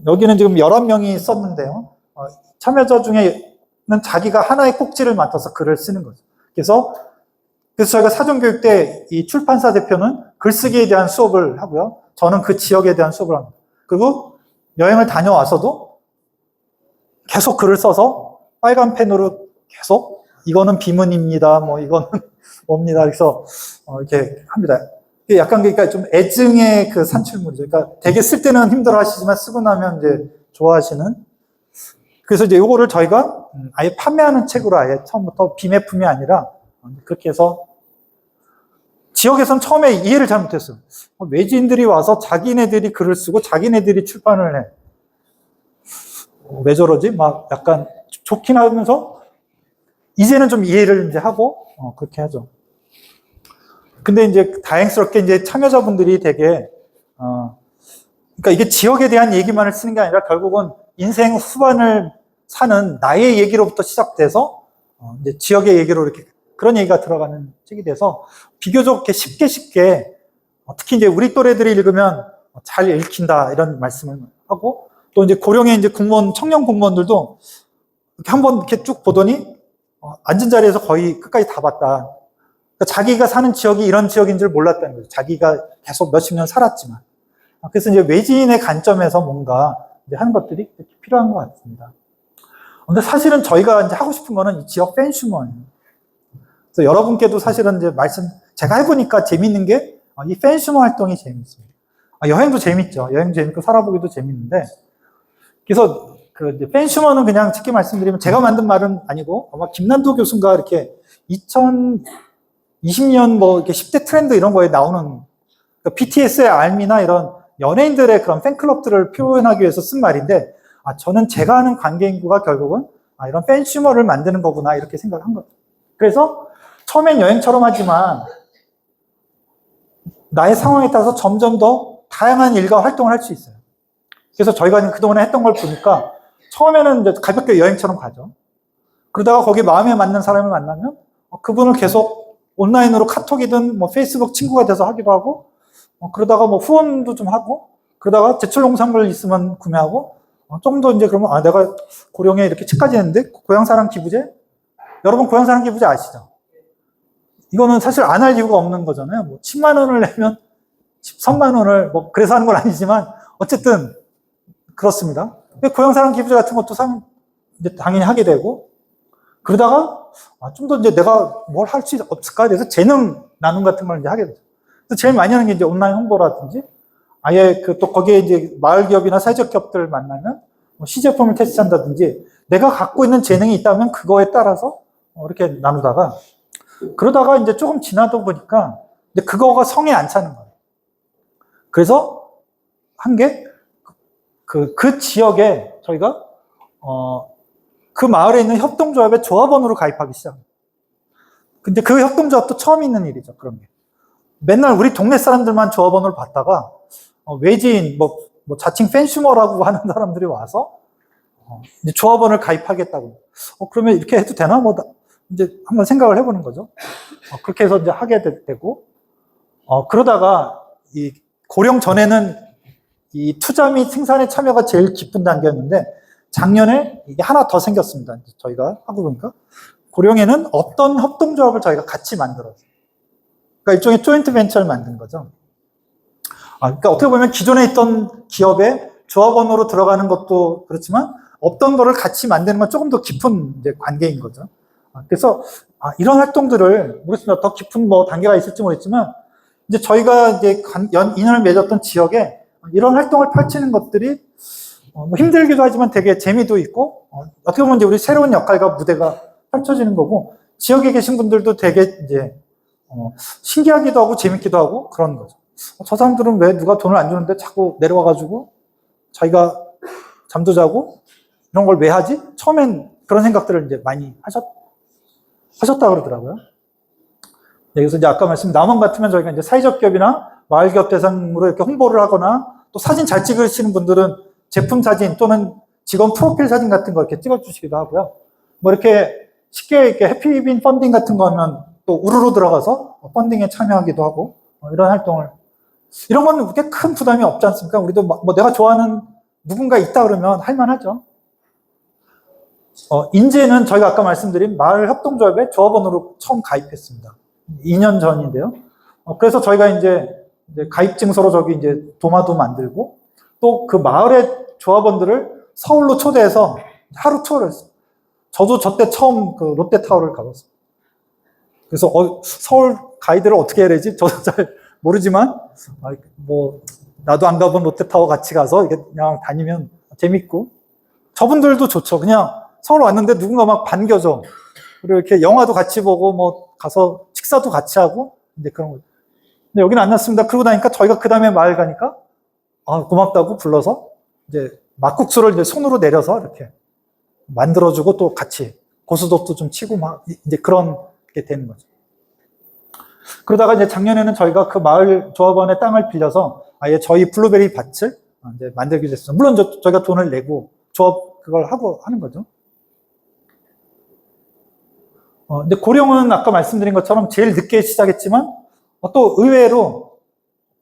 여기는 지금 11명이 썼는데요. 참여자 중에는 자기가 하나의 꼭지를 맡아서 글을 쓰는 거죠. 그래서 저희가 사전교육 때 이 출판사 대표는 글쓰기에 대한 수업을 하고요. 저는 그 지역에 대한 수업을 합니다. 그리고 여행을 다녀와서도 계속 글을 써서 빨간 펜으로 계속 이거는 비문입니다. 뭐 이거는 뭡니다. 그래서 이렇게 합니다. 이게 약간 그러니까 좀 애증의 그 산출물이죠. 그러니까 되게 쓸 때는 힘들어하시지만 쓰고 나면 이제 좋아하시는. 그래서 이제 요거를 저희가 아예 판매하는 책으로 아예 처음부터 비매품이 아니라 그렇게 해서 지역에서는 처음에 이해를 잘못했어요. 외지인들이 와서 자기네들이 글을 쓰고 자기네들이 출판을 해. 왜 저러지? 막 약간 좋긴 하면서 이제는 좀 이해를 이제 하고 그렇게 하죠. 근데 이제 다행스럽게 이제 참여자분들이 되게 그러니까 이게 지역에 대한 얘기만을 쓰는 게 아니라 결국은 인생 후반을 사는 나의 얘기로부터 시작돼서 이제 지역의 얘기로 이렇게 그런 얘기가 들어가는 책이 돼서 비교적 이렇게 쉽게 특히 이제 우리 또래들이 읽으면 잘 읽힌다 이런 말씀을 하고 또 이제 고령의 이제 공무원 청년 공무원들도 이렇게 한번 이렇게 쭉 보더니 앉은 자리에서 거의 끝까지 다 봤다. 그러니까 자기가 사는 지역이 이런 지역인 줄 몰랐다는 거죠. 자기가 계속 몇십 년 살았지만. 그래서 이제 외지인의 관점에서 뭔가 이제 하는 것들이 필요한 것 같습니다. 근데 사실은 저희가 이제 하고 싶은 거는 이 지역 팬슈머예요. 그래서 여러분께도 사실은 이제 제가 해보니까 재밌는 게 이 팬슈머 활동이 재밌습니다. 여행도 재밌죠. 여행 재밌고 살아보기도 재밌는데. 그래서 그 팬슈머는 그냥 쉽게 말씀드리면 제가 만든 말은 아니고 아마 김난도 교수가 이렇게 2020년 뭐 이렇게 10대 트렌드 이런 거에 나오는 그러니까 BTS의 알미나 이런 연예인들의 그런 팬클럽들을 표현하기 위해서 쓴 말인데 저는 제가 아는 관계 인구가 결국은 이런 팬슈머를 만드는 거구나 이렇게 생각을 한 거죠. 그래서 처음엔 여행처럼 하지만 나의 상황에 따라서 점점 더 다양한 일과 활동을 할 수 있어요. 그래서 저희가 그동안에 했던 걸 보니까 처음에는 이제 가볍게 여행처럼 가죠. 그러다가 거기 마음에 맞는 사람을 만나면 그분을 계속 온라인으로 카톡이든 뭐 페이스북 친구가 돼서 하기도 하고 그러다가 뭐 후원도 좀 하고 그러다가 제철 농산물 있으면 구매하고 좀 더 이제 그러면 내가 고령에 이렇게 책까지 했는데 고향사랑 기부제? 여러분 고향사랑 기부제 아시죠? 이거는 사실 안 할 이유가 없는 거잖아요. 뭐 10만 원을 내면 13만 원을 뭐 그래서 하는 건 아니지만 어쨌든 그렇습니다. 고향사랑 기부제 같은 것도 이제 당연히 하게 되고 그러다가 좀 더 이제 내가 뭘 할 수 없을까? 그래서 재능 나눔 같은 걸 이제 하게 되죠. 그래서 제일 많이 하는 게 이제 온라인 홍보라든지 아예 또 거기에 이제 마을 기업이나 사회적 기업들을 만나면 뭐 시제품을 테스트한다든지 내가 갖고 있는 재능이 있다면 그거에 따라서 이렇게 나누다가 그러다가 이제 조금 지나다 보니까 이제 그거가 성에 안 차는 거예요. 그래서 한 게 그 지역에 저희가 그 마을에 있는 협동조합의 조합원으로 가입하기 시작합니다. 근데 그 협동조합도 처음 있는 일이죠. 그런 게. 맨날 우리 동네 사람들만 조합원을 받다가 외지인 뭐 자칭 팬슈머라고 하는 사람들이 와서 이제 조합원을 가입하겠다고. 그러면 이렇게 해도 되나? 뭐 이제 한번 생각을 해보는 거죠. 그렇게 해서 이제 하게 되고 그러다가 이 고령 전에는 이 투자 및 생산의 참여가 제일 깊은 단계였는데 작년에 이게 하나 더 생겼습니다. 저희가 하고 보니까 고령에는 어떤 협동조합을 저희가 같이 만들었어요. 그러니까 일종의 조인트 벤처를 만든 거죠. 그러니까 어떻게 보면 기존에 있던 기업에 조합원으로 들어가는 것도 그렇지만 없던 거를 같이 만드는 건 조금 더 깊은 이제 관계인 거죠. 그래서 이런 활동들을 모르겠습니다. 더 깊은 뭐 단계가 있을지 모르겠지만 이제 저희가 이제 인연을 맺었던 지역에 이런 활동을 펼치는 것들이 뭐 힘들기도 하지만 되게 재미도 있고 어떻게 보면 이제 우리 새로운 역할과 무대가 펼쳐지는 거고 지역에 계신 분들도 되게 이제 신기하기도 하고 재밌기도 하고 그런 거죠. 저 사람들은 왜 누가 돈을 안 주는데 자꾸 내려와가지고 자기가 잠도 자고 이런 걸 왜 하지? 처음엔 그런 생각들을 이제 많이 하셨다 그러더라고요. 그래서 이제 아까 말씀 남원 같으면 저희가 이제 사회적 기업이나 마을 기업 대상으로 이렇게 홍보를 하거나 또 사진 잘 찍으시는 분들은 제품 사진 또는 직원 프로필 사진 같은 거 이렇게 찍어주시기도 하고요. 뭐 이렇게 쉽게 이렇게 해피빈 펀딩 같은 거 하면 또 우르르 들어가서 펀딩에 참여하기도 하고 이런 활동을 이런 건 그렇게 큰 부담이 없지 않습니까? 우리도 뭐 내가 좋아하는 누군가 있다 그러면 할만하죠. 인제는 저희가 아까 말씀드린 마을 협동조합의 조합원으로 처음 가입했습니다. 2년 전인데요. 그래서 저희가 이제 가입 증서로 저기 이제 도마도 만들고 또 그 마을의 조합원들을 서울로 초대해서 하루 투어를 했어요. 저도 저때 처음 그 롯데타워를 가봤어요. 그래서 서울 가이드를 어떻게 해야 되지? 저도 잘 모르지만 뭐 나도 안 가본 롯데타워 같이 가서 이게 그냥 다니면 재밌고, 저분들도 좋죠. 그냥 서울 왔는데 누군가 막 반겨줘. 그리고 이렇게 영화도 같이 보고 뭐 가서 식사도 같이 하고 이제 그런 거. 근데 여기는 안 났습니다. 그러고 나니까 저희가 그 다음에 마을 가니까 고맙다고 불러서 이제 막국수를 이제 손으로 내려서 이렇게 만들어주고 또 같이 고스톱도 좀 치고 막 이제 그런 게 되는 거죠. 그러다가 이제 작년에는 저희가 그 마을 조합원의 땅을 빌려서 아예 저희 블루베리 밭을 이제 만들기로 했어요. 물론 저희가 돈을 내고 조합 그걸 하고 하는 거죠. 근데 고령은 아까 말씀드린 것처럼 제일 늦게 시작했지만 또 의외로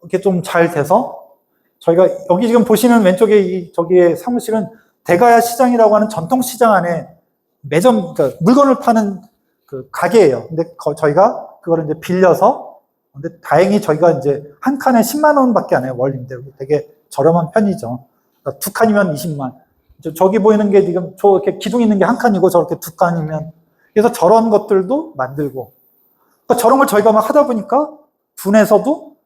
이렇게 좀 잘 돼서 저희가 여기 지금 보시는 왼쪽에 저기에 사무실은 대가야 시장이라고 하는 전통 시장 안에 매점, 그러니까 물건을 파는 그 가게예요. 근데 저희가 그거를 이제 빌려서, 근데 다행히 저희가 이제 한 칸에 10만 원밖에 안 해요. 월 임대료. 되게 저렴한 편이죠. 그러니까 두 칸이면 20만. 저기 보이는 게 지금 저렇게 기둥 있는 게 한 칸이고 저렇게 두 칸이면, 그래서 저런 것들도 만들고, 그러니까 저런 걸 저희가 막 하다 보니까 분에서도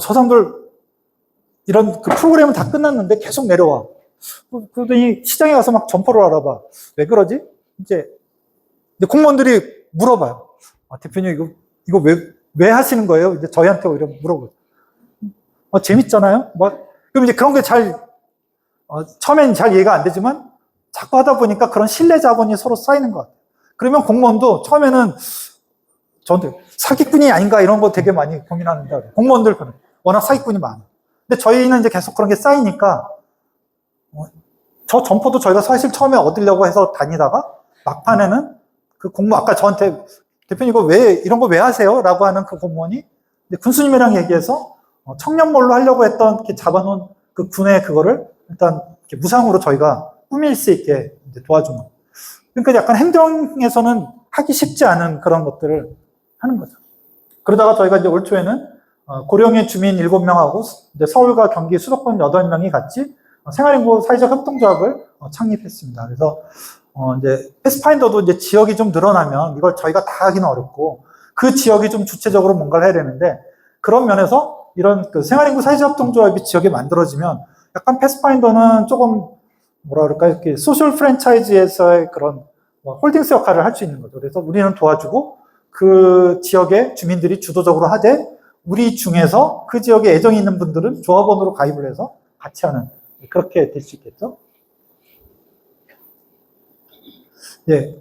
저 사람들 이런 그 프로그램은 다 끝났는데 계속 내려와. 그러더니 시장에 가서 막 점포를 알아봐. 왜 그러지? 이제 공무원들이 물어봐요. 대표님 이거 왜 하시는 거예요? 이제 저희한테 오히려 물어보고. 재밌잖아요? 그럼 이제 그런 게 처음엔 잘 이해가 안 되지만 자꾸 하다 보니까 그런 신뢰 자본이 서로 쌓이는 것 같아요. 그러면 공무원도 처음에는 저한테 사기꾼이 아닌가 이런 거 되게 많이 고민하는데, 공무원들 워낙 사기꾼이 많아요. 근데 저희는 이제 계속 그런 게 쌓이니까, 저 점포도 저희가 사실 처음에 얻으려고 해서 다니다가 막판에는 그 공무원, 아까 저한테 대표님 이런 거 왜 하세요? 라고 하는 그 공무원이 군수님이랑 얘기해서 청년몰로 하려고 했던 이렇게 잡아놓은 그 군의 그거를 일단 이렇게 무상으로 저희가 꾸밀 수 있게 이제 도와주는. 그러니까 약간 행정에서는 하기 쉽지 않은 그런 것들을 하는 거죠. 그러다가 저희가 이제 올 초에는 고령의 주민 7명하고 이제 서울과 경기 수도권 8명이 같이 생활인구 사회적 협동조합을 창립했습니다. 그래서 이제 패스파인더도 이제 지역이 좀 늘어나면 이걸 저희가 다 하기는 어렵고 그 지역이 좀 주체적으로 뭔가를 해야 되는데, 그런 면에서 이런 그 생활인구 사회적 협동조합이 지역에 만들어지면 약간 패스파인더는 조금 뭐라 그럴까, 이렇게 소셜 프랜차이즈에서의 그런 홀딩스 역할을 할 수 있는 거죠. 그래서 우리는 도와주고 그 지역의 주민들이 주도적으로 하되, 우리 중에서 그 지역에 애정이 있는 분들은 조합원으로 가입을 해서 같이 하는, 그렇게 될 수 있겠죠. 예.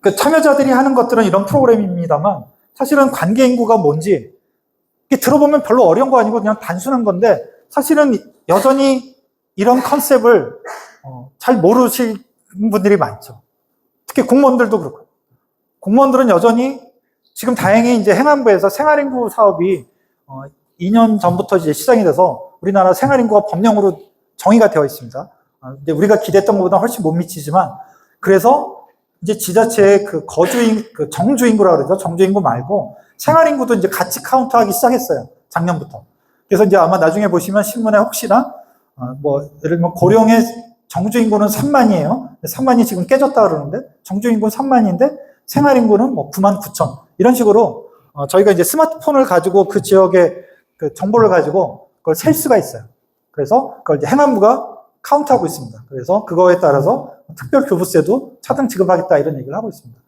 그 참여자들이 하는 것들은 이런 프로그램입니다만, 사실은 관계 인구가 뭔지 들어보면 별로 어려운 거 아니고 그냥 단순한 건데, 사실은 여전히 이런 컨셉을 잘 모르시는 분들이 많죠. 특히 공무원들도 그렇고. 공무원들은 여전히 지금 다행히 이제 행안부에서 생활인구 사업이 2년 전부터 이제 시작이 돼서 우리나라 생활인구가 법령으로 정의가 되어 있습니다. 이제 우리가 기대했던 것보다 훨씬 못 미치지만, 그래서 이제 지자체의 그 그 정주인구라고 그러죠. 정주인구 말고 생활인구도 이제 같이 카운트하기 시작했어요. 작년부터. 그래서 이제 아마 나중에 보시면 신문에 혹시나 예를 들면 고령의 정주인구는 3만이에요. 3만이 지금 깨졌다 그러는데, 정주인구는 3만인데 생활인구는 9만 9천. 이런 식으로 저희가 이제 스마트폰을 가지고 그 지역의 그 정보를 가지고 그걸 셀 수가 있어요. 그래서 그걸 이제 행안부가 카운트하고 있습니다. 그래서 그거에 따라서 특별 교부세도 차등 지급하겠다 이런 얘기를 하고 있습니다.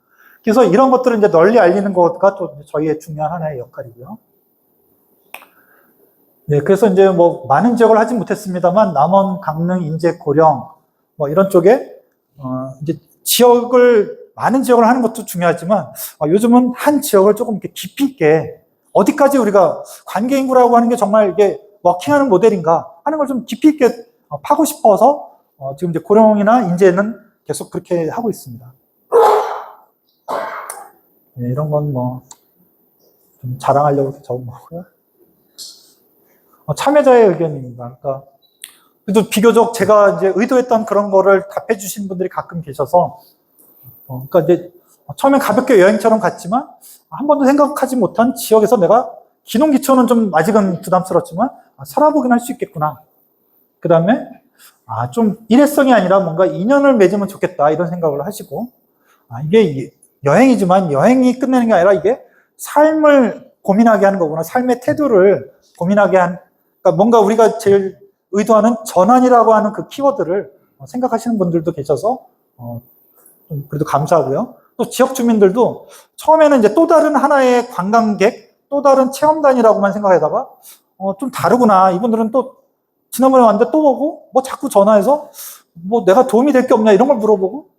그래서 이런 것들을 이제 널리 알리는 것가 또 저희의 중요한 하나의 역할이고요. 예, 그래서 이제 많은 지역을 하진 못했습니다만, 남원, 강릉, 인제, 고령 이런 쪽에 이제 많은 지역을 하는 것도 중요하지만, 요즘은 한 지역을 조금 이렇게 깊이 있게, 어디까지 우리가 관계 인구라고 하는 게 정말 이게 워킹하는 모델인가 하는 걸 좀 깊이 있게 파고 싶어서 지금 이제 고령이나 인제는 계속 그렇게 하고 있습니다. 예, 이런 건 좀 자랑하려고 적은 거고요. 참여자의 의견입니다. 그러니까 그래도 비교적 제가 이제 의도했던 그런 거를 답해 주신 분들이 가끔 계셔서, 그러니까 이제 처음엔 가볍게 여행처럼 갔지만 한 번도 생각하지 못한 지역에서 내가 기농기촌은 좀 아직은 부담스럽지만 살아보긴 할 수 있겠구나. 그 다음에 좀 일회성이 아니라 뭔가 인연을 맺으면 좋겠다 이런 생각을 하시고, 이게 여행이지만 여행이 끝내는 게 아니라 이게 삶을 고민하게 하는 거구나. 삶의 태도를 고민하게 그러니까 뭔가 우리가 제일 의도하는 전환이라고 하는 그 키워드를 생각하시는 분들도 계셔서 좀 그래도 감사하고요. 또 지역 주민들도 처음에는 이제 또 다른 하나의 관광객, 또 다른 체험단이라고만 생각하다가 좀 다르구나. 이분들은 또 지난번에 왔는데 또 오고 뭐 자꾸 전화해서 뭐 내가 도움이 될 게 없냐 이런 걸 물어보고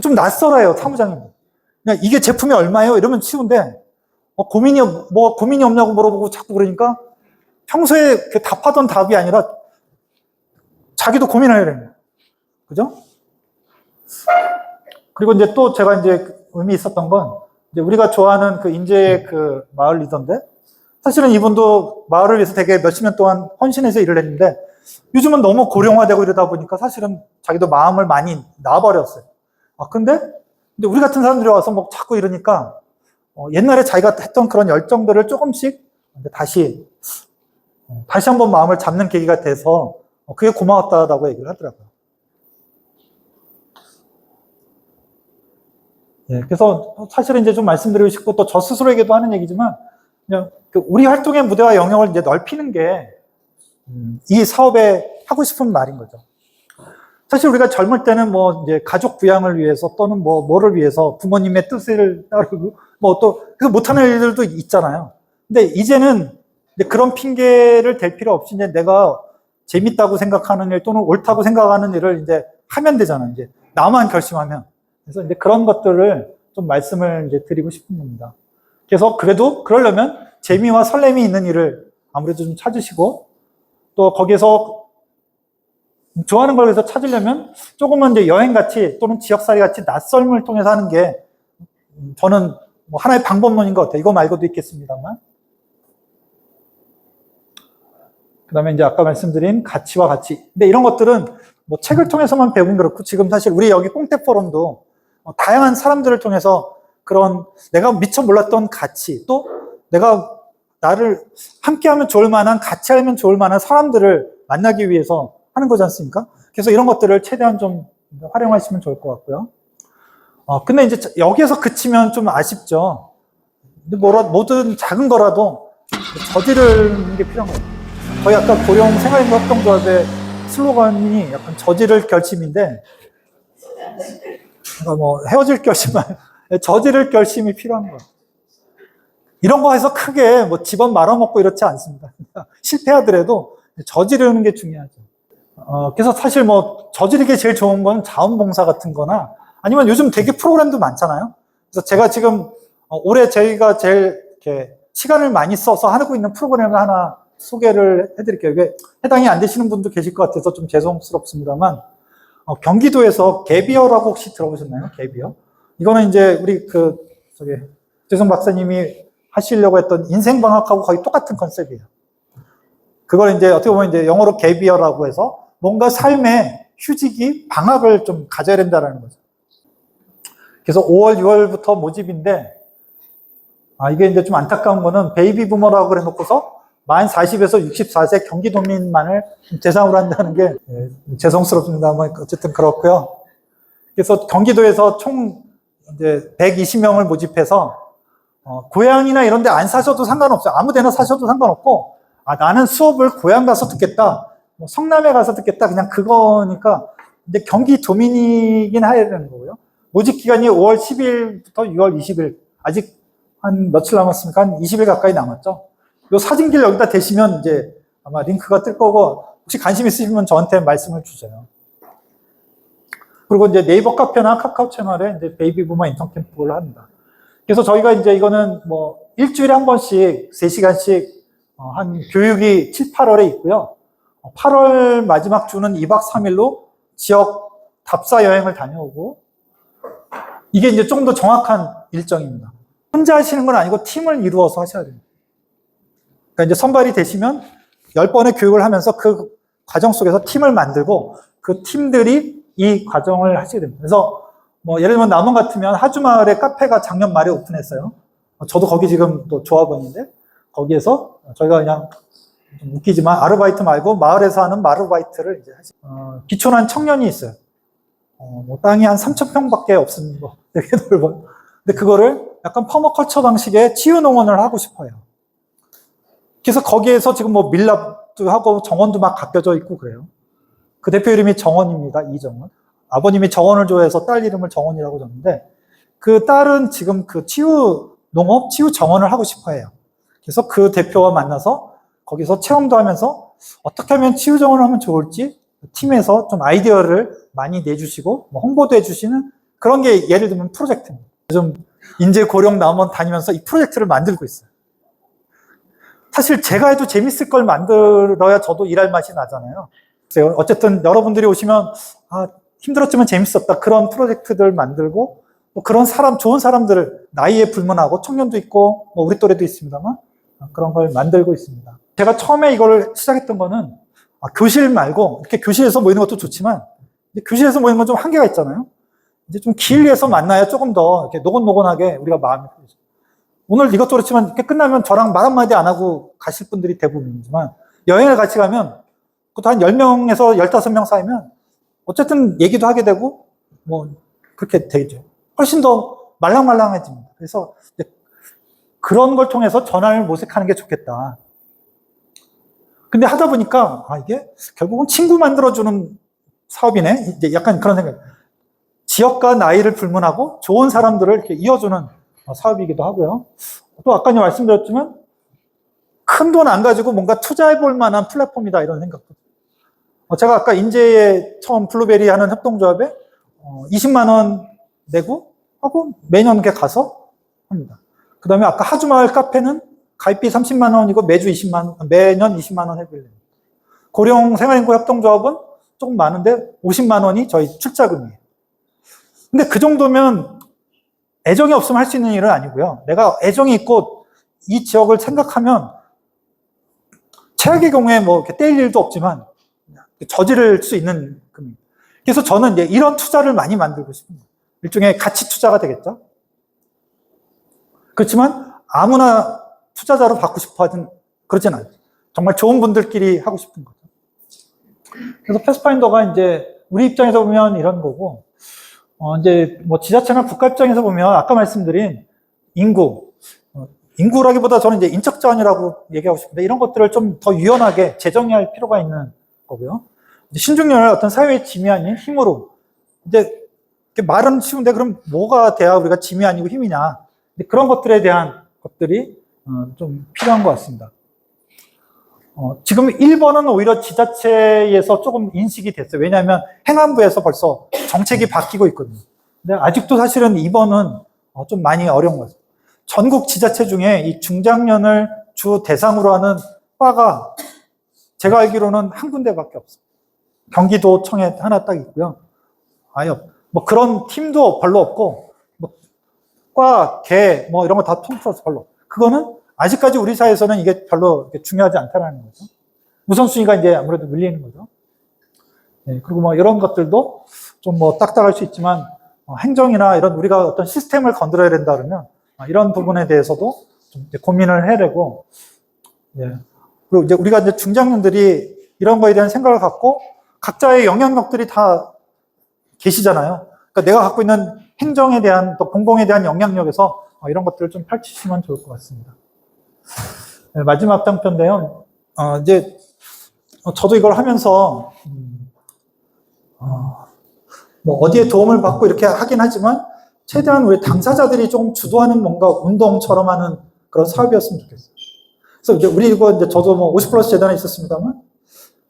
좀 낯설어요, 사무장님. 그냥 이게 제품이 얼마예요? 이러면 쉬운데 고민이 없냐고 물어보고 자꾸 그러니까 평소에 답하던 답이 아니라 자기도 고민을 해야 됩니다. 그죠? 그리고 이제 또 제가 이제 의미 있었던 건 이제 우리가 좋아하는 그 인제 그 마을 리더인데 사실은 이분도 마을을 위해서 되게 몇십 년 동안 헌신해서 일을 했는데 요즘은 너무 고령화되고 이러다 보니까 사실은 자기도 마음을 많이 놔버렸어요. 근데 우리 같은 사람들이 와서 뭐 자꾸 이러니까 옛날에 자기가 했던 그런 열정들을 조금씩 다시 한번 마음을 잡는 계기가 돼서 그게 고마웠다라고 얘기를 하더라고요. 예, 그래서 사실은 이제 좀 말씀드리고 싶고 또 저 스스로에게도 하는 얘기지만 그냥 우리 활동의 무대와 영역을 이제 넓히는 게 이 사업에 하고 싶은 말인 거죠. 사실 우리가 젊을 때는 뭐 이제 가족 부양을 위해서 또는 뭐를 위해서 부모님의 뜻을 따르고 그래서 못하는 일들도 있잖아요. 근데 이제는 이제 그런 핑계를 댈 필요 없이 이제 내가 재밌다고 생각하는 일 또는 옳다고 생각하는 일을 이제 하면 되잖아요. 이제 나만 결심하면. 그래서 이제 그런 것들을 좀 말씀을 이제 드리고 싶은 겁니다. 그래서 그래도 그러려면 재미와 설렘이 있는 일을 아무래도 좀 찾으시고 또 거기에서 좋아하는 걸 위해서 찾으려면 조금은 이제 여행같이 또는 지역살이같이 낯설음을 통해서 하는 게 저는 뭐 하나의 방법론인 것 같아요. 이거 말고도 있겠습니다만. 그 다음에 이제 아까 말씀드린 가치와 가치. 근데 이런 것들은 뭐 책을 통해서만 배우긴 그렇고 지금 사실 우리 여기 꽁태 포럼도 다양한 사람들을 통해서 그런 내가 미처 몰랐던 가치 또 내가 나를 함께하면 좋을 만한 같이 하면 좋을 만한 사람들을 만나기 위해서 하는 거지 않습니까? 그래서 이런 것들을 최대한 좀 활용하시면 좋을 것 같고요. 근데 이제 여기에서 그치면 좀 아쉽죠. 근데 뭐든 작은 거라도 저지르는 게 필요한 거예요. 저희 아까 고령 생활인구 협동조합의 슬로건이 약간 저지를 결심인데, 그러니까 뭐 헤어질 결심만 저지를 결심이 필요한 거예요. 이런 거 해서 크게 뭐 집안 말아먹고 이렇지 않습니다. 실패하더라도 저지르는 게 중요하죠. 그래서 사실 뭐 저지르기 제일 좋은 건 자원봉사 같은 거나 아니면 요즘 되게 프로그램도 많잖아요. 그래서 제가 지금 올해 저희가 제일 이렇게 시간을 많이 써서 하고 있는 프로그램을 하나 소개를 해드릴게요. 이게 해당이 안 되시는 분도 계실 것 같아서 좀 죄송스럽습니다만 경기도에서 개비어라고 혹시 들어보셨나요? 개비어? 이거는 이제 우리 최성 박사님이 하시려고 했던 인생방학하고 거의 똑같은 컨셉이에요. 그걸 이제 어떻게 보면 이제 영어로 개비어라고 해서 뭔가 삶의 휴직이 방학을 좀 가져야 된다는 거죠. 그래서 5월, 6월부터 모집인데, 이게 이제 좀 안타까운 거는 베이비 부머라고 그래 놓고서 만 40에서 64세 경기도민만을 대상으로 한다는 게 죄송스럽습니다만 어쨌든 그렇고요. 그래서 경기도에서 총 이제 120명을 모집해서 고향이나 이런 데 안 사셔도 상관없어요. 아무 데나 사셔도 상관없고, 나는 수업을 고향 가서 듣겠다, 뭐 성남에 가서 듣겠다, 그냥 그거니까 이제 경기도민이긴 해야 되는 거고요. 모집 기간이 5월 10일부터 6월 20일, 아직 한 며칠 남았습니까? 한 20일 가까이 남았죠. 요 사진기를 여기다 대시면 이제 아마 링크가 뜰 거고, 혹시 관심 있으시면 저한테 말씀을 주세요. 그리고 이제 네이버 카페나 카카오 채널에 이제 베이비 부머 인턴 캠프를 합니다. 그래서 저희가 이제 이거는 뭐 일주일에 한 번씩 3시간씩 한 교육이 7, 8월에 있고요. 8월 마지막 주는 2박 3일로 지역 답사 여행을 다녀오고, 이게 이제 좀 더 정확한 일정입니다. 혼자 하시는 건 아니고 팀을 이루어서 하셔야 됩니다. 그러니까 이제 선발이 되시면 10번의 교육을 하면서 그 과정 속에서 팀을 만들고 그 팀들이 이 과정을 하시게 됩니다. 그래서 뭐 예를 들면 남원 같으면 하주마을에 카페가 작년 말에 오픈했어요. 저도 거기 지금 또 조합원인데 거기에서 저희가 그냥 좀 웃기지만 아르바이트 말고 마을에서 하는 마르바이트를 이제 기초난 청년이 있어요. 뭐 땅이 한 3,000평밖에 없습니다. 되게 넓어요. 근데 그거를 약간 퍼머컬처 방식의 치유농원을 하고 싶어요. 그래서 거기에서 지금 뭐 밀랍도 하고 정원도 막 가껴져 있고 그래요. 그 대표 이름이 정원입니다. 이정원. 아버님이 정원을 좋아해서 딸 이름을 정원이라고 줬는데 그 딸은 지금 그 치유 농업, 치유 정원을 하고 싶어 해요. 그래서 그 대표와 만나서 거기서 체험도 하면서 어떻게 하면 치유 정원을 하면 좋을지 팀에서 좀 아이디어를 많이 내주시고 뭐 홍보도 해주시는 그런 게 예를 들면 프로젝트입니다. 요즘 인제 고령 남원 다니면서 이 프로젝트를 만들고 있어요. 사실 제가 해도 재밌을 걸 만들어야 저도 일할 맛이 나잖아요. 그래서 어쨌든 여러분들이 오시면 힘들었지만 재밌었다 그런 프로젝트들 만들고 뭐 그런 사람 좋은 사람들을 나이에 불문하고 청년도 있고 뭐 우리 또래도 있습니다만 그런 걸 만들고 있습니다. 제가 처음에 이걸 시작했던 거는 교실 말고 이렇게 교실에서 모이는 것도 좋지만 교실에서 모이는 건 좀 한계가 있잖아요. 이제 좀 길에서 만나야 조금 더 이렇게 노곤노곤하게 우리가 마음이 풀리죠. 오늘 이것도 그렇지만 이렇게 끝나면 저랑 말 한마디 안 하고 가실 분들이 대부분이지만 여행을 같이 가면 그것도 한 10명에서 15명 사이면 어쨌든 얘기도 하게 되고 뭐 그렇게 되죠. 훨씬 더 말랑말랑해집니다. 그래서 그런 걸 통해서 전환을 모색하는 게 좋겠다. 근데 하다 보니까 이게 결국은 친구 만들어주는 사업이네. 이제 약간 그런 생각. 지역과 나이를 불문하고 좋은 사람들을 이렇게 이어주는 사업이기도 하고요. 또 아까 말씀드렸지만 큰 돈 안 가지고 뭔가 투자해볼 만한 플랫폼이다 이런 생각도. 제가 아까 인제에 처음 블루베리 하는 협동조합에 20만 원 내고 하고 매년 이렇게 가서 합니다. 그 다음에 아까 하주마을 카페는 가입비 30만 원이고 매년 20만 원 해드려요. 고령 생활인구 협동조합은 조금 많은데 50만 원이 저희 출자금이에요. 근데 그 정도면 애정이 없으면 할 수 있는 일은 아니고요. 내가 애정이 있고 이 지역을 생각하면 최악의 경우에 뭐 이렇게 떼일 일도 없지만 저지를 수 있는 금입니다. 그래서 저는 이제 이런 투자를 많이 만들고 싶습니다. 일종의 가치 투자가 되겠죠. 그렇지만 아무나 투자자로 받고 싶어 하진 그러진 않죠. 정말 좋은 분들끼리 하고 싶은 거죠. 그래서 패스파인더가 이제 우리 입장에서 보면 이런 거고, 이제 뭐 지자체나 국가 입장에서 보면 아까 말씀드린 인구라기보다 저는 이제 인적 자원이라고 얘기하고 싶은데 이런 것들을 좀 더 유연하게 재정의할 필요가 있는 거고요. 신중년을 어떤 사회의 짐이 아닌 힘으로 이제 말은 쉬운데 그럼 뭐가 돼야 우리가 짐이 아니고 힘이냐? 그런 것들에 대한 것들이 좀 필요한 것 같습니다. 지금 1번은 오히려 지자체에서 조금 인식이 됐어요. 왜냐하면 행안부에서 벌써 정책이 바뀌고 있거든요. 근데 아직도 사실은 2번은 좀 많이 어려운 것 같습니다. 전국 지자체 중에 이 중장년을 주 대상으로 하는 과가 제가 알기로는 한 군데밖에 없습니다. 경기도청에 하나 딱 있고요. 아예 뭐 그런 팀도 별로 없고 뭐 과, 개, 뭐 이런 거 다 통틀어서 별로. 그거는 아직까지 우리 사회에서는 이게 별로 중요하지 않다는 거죠. 우선순위가 이제 아무래도 밀리는 거죠. 네, 그리고 뭐 이런 것들도 좀 뭐 딱딱할 수 있지만 행정이나 이런 우리가 어떤 시스템을 건드려야 된다 그러면 이런 부분에 대해서도 좀 이제 고민을 해야 되고, 예. 그리고 이제 우리가 이제 중장년들이 이런 거에 대한 생각을 갖고 각자의 영향력들이 다 계시잖아요. 그러니까 내가 갖고 있는 행정에 대한 또 공공에 대한 영향력에서 이런 것들을 좀 펼치시면 좋을 것 같습니다. 네, 마지막 장편인데요. 이제 저도 이걸 하면서 뭐 어디에 도움을 받고 이렇게 하긴 하지만 최대한 우리 당사자들이 좀 주도하는 뭔가 운동처럼 하는 그런 사업이었으면 좋겠어요. 그래서 이제 우리 이거 이제 저도 뭐 50플러스 재단에 있었습니다만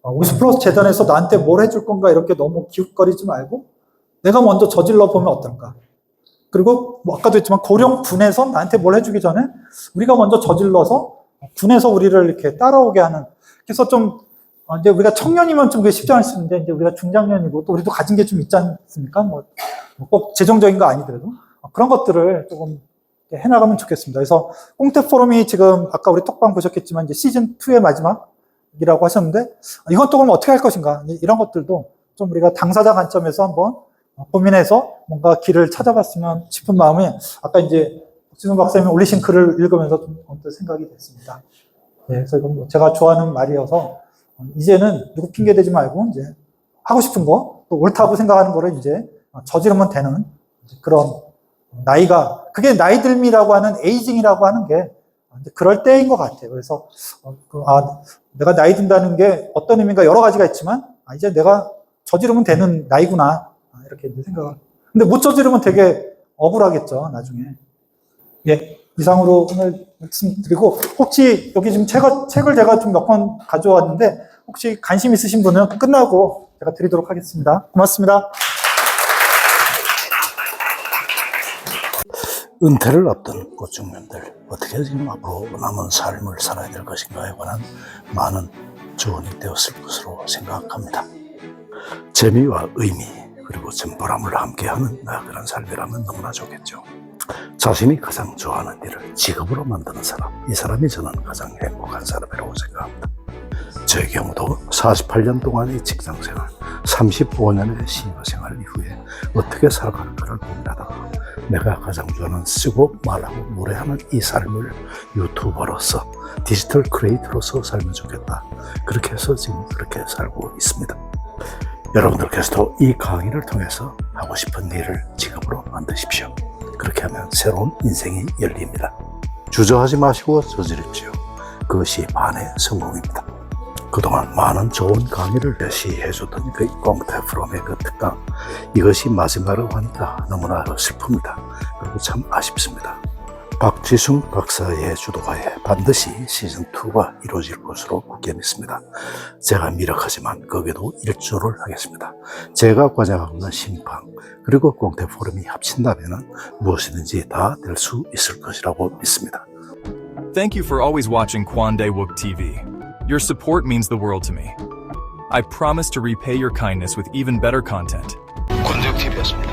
50플러스 재단에서 나한테 뭘 해줄 건가 이렇게 너무 기웃거리지 말고 내가 먼저 저질러 보면 어떨까. 그리고 뭐 아까도 했지만 고령 군에서 나한테 뭘 해주기 전에 우리가 먼저 저질러서 군에서 우리를 이렇게 따라오게 하는. 그래서 좀 이제 우리가 청년이면 좀 그게 쉽지 않을 수 있는데 이제 우리가 중장년이고 또 우리도 가진 게 좀 있지 않습니까? 뭐 꼭 재정적인 거 아니더라도 그런 것들을 조금 해나가면 좋겠습니다. 그래서 꽁태 포럼이 지금 아까 우리 톡방 보셨겠지만 이제 시즌 2의 마지막이라고 하셨는데 이건 또 그럼 어떻게 할 것인가 이런 것들도 좀 우리가 당사자 관점에서 한번 고민해서 뭔가 길을 찾아봤으면 싶은 마음에 아까 이제 박진원 박사님이 올리신 글을 읽으면서 좀 언뜻 생각이 됐습니다. 네, 그래서 이건 뭐 제가 좋아하는 말이어서 이제는 누구 핑계 대지 말고 이제 하고 싶은 거 또 옳다고 생각하는 거를 이제 저지르면 되는 그런 나이가, 그게 나이 들미라고 하는 에이징이라고 하는 게 그럴 때인 것 같아요. 그래서 내가 나이 든다는 게 어떤 의미인가 여러 가지가 있지만 이제 내가 저지르면 되는 나이구나 이렇게 이제 생각을. 근데 못 저지르면 되게 억울하겠죠 나중에. 예, 이상으로 오늘 말씀드리고, 혹시 여기 지금 책을 제가 좀 몇 권 가져왔는데 혹시 관심 있으신 분은 끝나고 제가 드리도록 하겠습니다. 고맙습니다. 은퇴를 앞둔 꽃중년들, 어떻게 지금 앞으로 남은 삶을 살아야 될 것인가에 관한 많은 조언이 되었을 것으로 생각합니다. 재미와 의미 그리고 진보람을 함께하는 그런 삶이라면 너무나 좋겠죠. 자신이 가장 좋아하는 일을 직업으로 만드는 사람, 이 사람이 저는 가장 행복한 사람이라고 생각합니다. 제 경우도 48년 동안의 직장생활, 35년의 시니어생활 이후에 어떻게 살아갈까를 고민하다가 내가 가장 좋아하는 쓰고 말하고 노래하는 이 삶을 유튜버로서, 디지털 크리에이터로서 살면 좋겠다. 그렇게 해서 지금 그렇게 살고 있습니다. 여러분들께서도 이 강의를 통해서 하고 싶은 일을 직업으로 만드십시오. 그렇게 하면 새로운 인생이 열립니다. 주저하지 마시고 저지르십시오. 그것이 반의 성공입니다. 그동안 많은 좋은 강의를 제시해줬던 그 꽁태 프롬의 그 특강, 이것이 마지막이라고 하니까 너무나 슬픕니다. 그리고 참 아쉽습니다. 박지순 박사의 주도하에 반드시 시즌2가 이루어질 것으로 굳게 믿습니다. 제가 미력하지만 거기에도 일조를 하겠습니다. 제가 관장하고 있는 심판 그리고 꽁태 포럼이 합친다면 무엇이든지 다 될 수 있을 것이라고 믿습니다. Thank you for always watching Kwandae Wook TV. Your support means the world to me. I promise to repay your kindness with even better content. 권대욱 TV였습니다.